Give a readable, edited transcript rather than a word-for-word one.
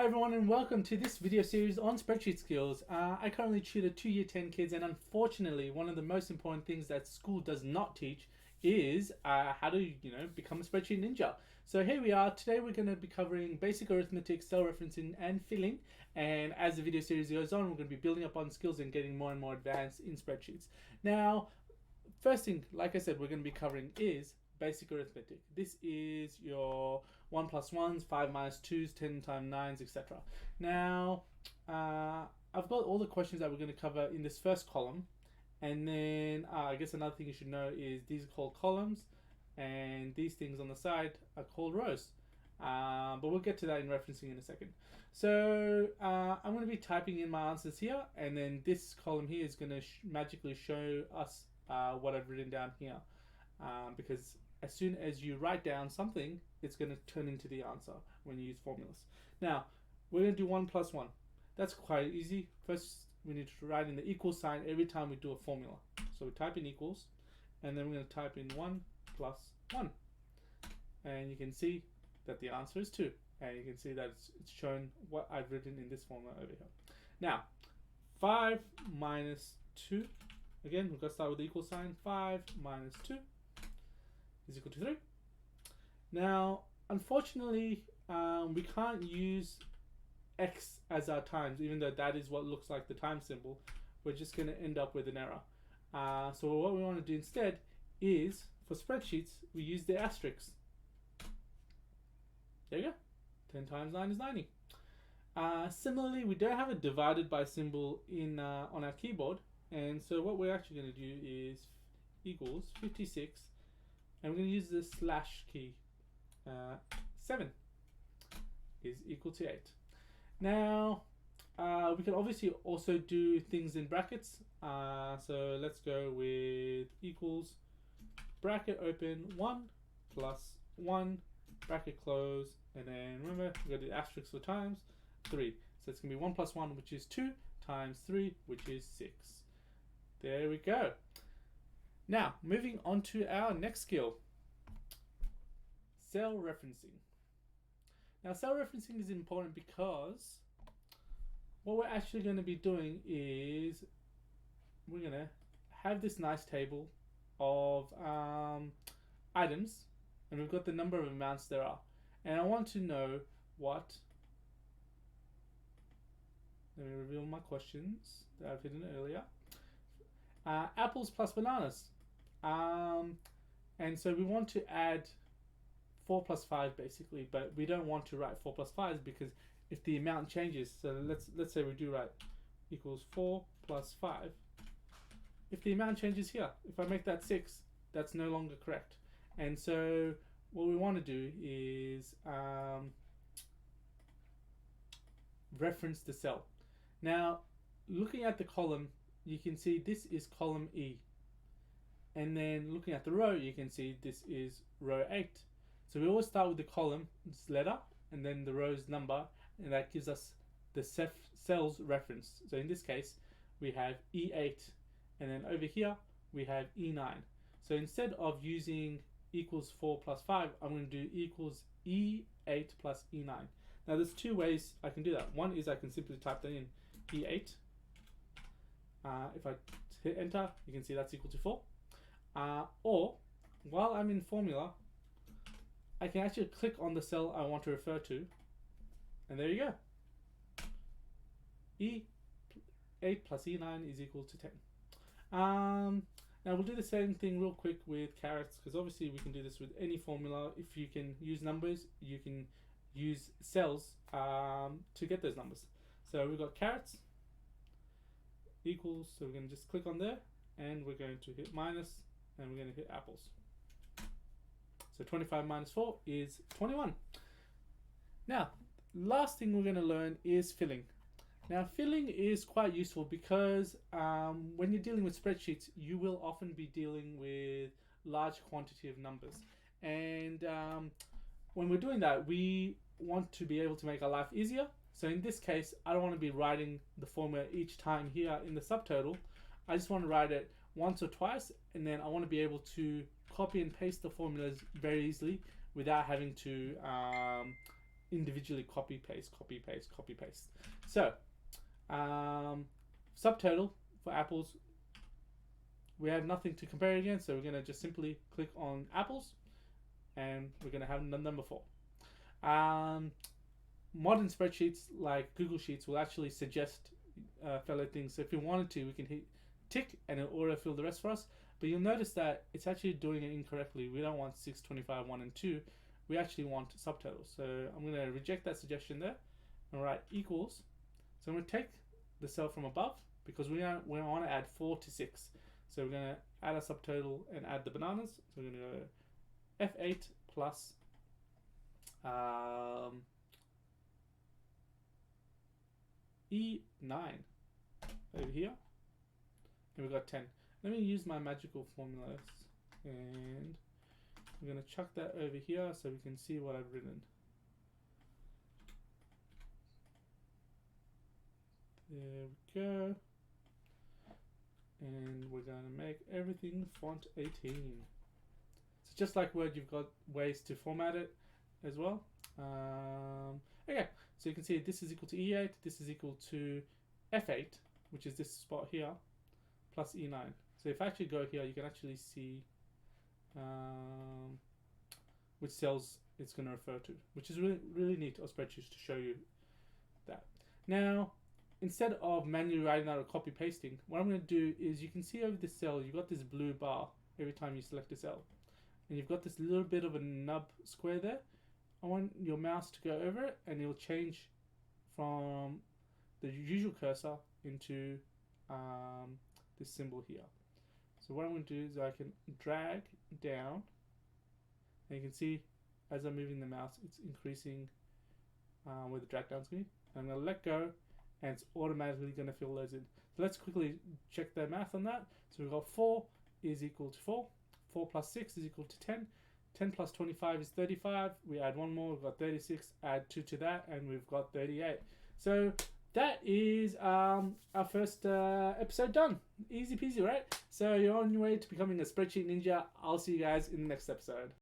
Hi everyone and welcome to this video series on Spreadsheet Skills. I currently tutor 2 Year 10 kids, and unfortunately one of the most important things that school does not teach is how to become a spreadsheet ninja. So here we are. Today we're going to be covering basic arithmetic, cell referencing and filling, and as the video series goes on we're going to be building up on skills and getting more and more advanced in spreadsheets. Now, first thing, like I said, we're going to be covering is basic arithmetic. This is your 1 plus 1s, 5 minus 2s, 10 times 9s, etc. Now, I've got all the questions that we're going to cover in this first column. And then I guess another thing you should know is these are called columns, and these things on the side are called rows. But we'll get to that in referencing in a second. So I'm going to be typing in my answers here, and then this column here is going to magically show us what I've written down here. Because as soon as you write down something, it's going to turn into the answer when you use formulas. Now, we're going to do 1 plus 1. That's quite easy. First, we need to write in the equal sign every time we do a formula. So we type in equals, and then we're going to type in 1 plus 1. And you can see that the answer is 2. And you can see that it's shown what I've written in this formula over here. Now, 5 minus 2. Again, we've got to start with the equal sign. 5 minus 2 is equal to 3. Now, unfortunately, we can't use x as our times, even though that is what looks like the time symbol. We're just going to end up with an error. So what we want to do instead is, for spreadsheets, we use the asterisk. There you go. 10 times 9 is 90. Similarly, we don't have a divided by symbol in on our keyboard. And so what we're actually going to do is equals 56. And we're going to use the slash key. 7 is equal to 8. Now, we can obviously also do things in brackets. So let's go with equals, bracket open, 1 plus 1, bracket close, and then remember, we're going to do asterisk for times, 3. So it's going to be 1 plus 1, which is 2, times 3, which is 6. There we go. Now, moving on to our next skill, cell referencing. Now, cell referencing is important because what we're actually going to be doing is we're going to have this nice table of items, and we've got the number of amounts there are. And I want to know what, let me reveal my questions that I've hidden earlier. Apples plus bananas. And so we want to add 4 plus 5 basically, but we don't want to write 4 plus 5 because if the amount changes, so let's say we do write equals 4 plus 5. If the amount changes here, if I make that 6, that's no longer correct. And so what we want to do is reference the cell. Now, looking at the column, you can see this is column E. And then looking at the row, you can see this is row 8. So we always start with the column's letter and then the row's number, and that gives us the cell's reference. So in this case, we have E8, and then over here we have E9. So instead of using equals 4 plus 5, I'm going to do equals E8 plus E9. Now there's two ways I can do that. One is I can simply type that in, E8. If I hit enter, you can see that's equal to 4. Or, while I'm in formula, I can actually click on the cell I want to refer to, and there you go. E8 plus E9 is equal to 10. Now we'll do the same thing real quick with carrots, because obviously we can do this with any formula. If you can use numbers, you can use cells to get those numbers. So we've got carrots equals, so we're going to just click on there, and we're going to hit minus, and we're going to hit apples. So 25 minus 4 is 21. Now, last thing we're going to learn is filling. Now, filling is quite useful because when you're dealing with spreadsheets, you will often be dealing with large quantity of numbers. And when we're doing that, we want to be able to make our life easier. So in this case, I don't want to be writing the formula each time here in the subtotal. I just want to write it once or twice, and then I want to be able to copy and paste the formulas very easily without having to individually copy paste. So subtotal for apples, we have nothing to compare against, so we're going to just simply click on apples, and we're going to have number 4. Modern spreadsheets like Google Sheets will actually suggest fellow things. So if we wanted to, we can hit tick and it'll autofill the rest for us. But you'll notice that it's actually doing it incorrectly. We don't want 6, 25, 1, and 2. We actually want subtotals. So I'm going to reject that suggestion there and write equals. So I'm going to take the cell from above because we want to add 4 to 6. So we're going to add a subtotal and add the bananas. So we're going to go F8 plus E9 over here. And we've got 10. Let me use my magical formulas. And I'm going to chuck that over here so we can see what I've written. There we go. And we're going to make everything font 18. So just like Word, you've got ways to format it as well. Okay, so you can see this is equal to E8, this is equal to F8, which is this spot here, plus E9. So if I actually go here, you can actually see which cells it's going to refer to, which is really neat on spreadsheets to show you that. Now, instead of manually writing out or copy pasting, what I'm going to do is, you can see over this cell, you've got this blue bar every time you select a cell. And you've got this little bit of a nub square there. I want your mouse to go over it and it'll change from the usual cursor into this symbol here. So what I'm going to do is I can drag down, and you can see as I'm moving the mouse, it's increasing where the drag down's going to be. I'm going to let go, and it's automatically going to fill those in. So let's quickly check the math on that. So we've got 4 is equal to 4. 4 plus 6 is equal to 10. 10 plus 25 is 35. We add one more, we've got 36. Add 2 to that, and we've got 38. So that is our first episode done. Easy peasy, right? So you're on your way to becoming a spreadsheet ninja. I'll see you guys in the next episode.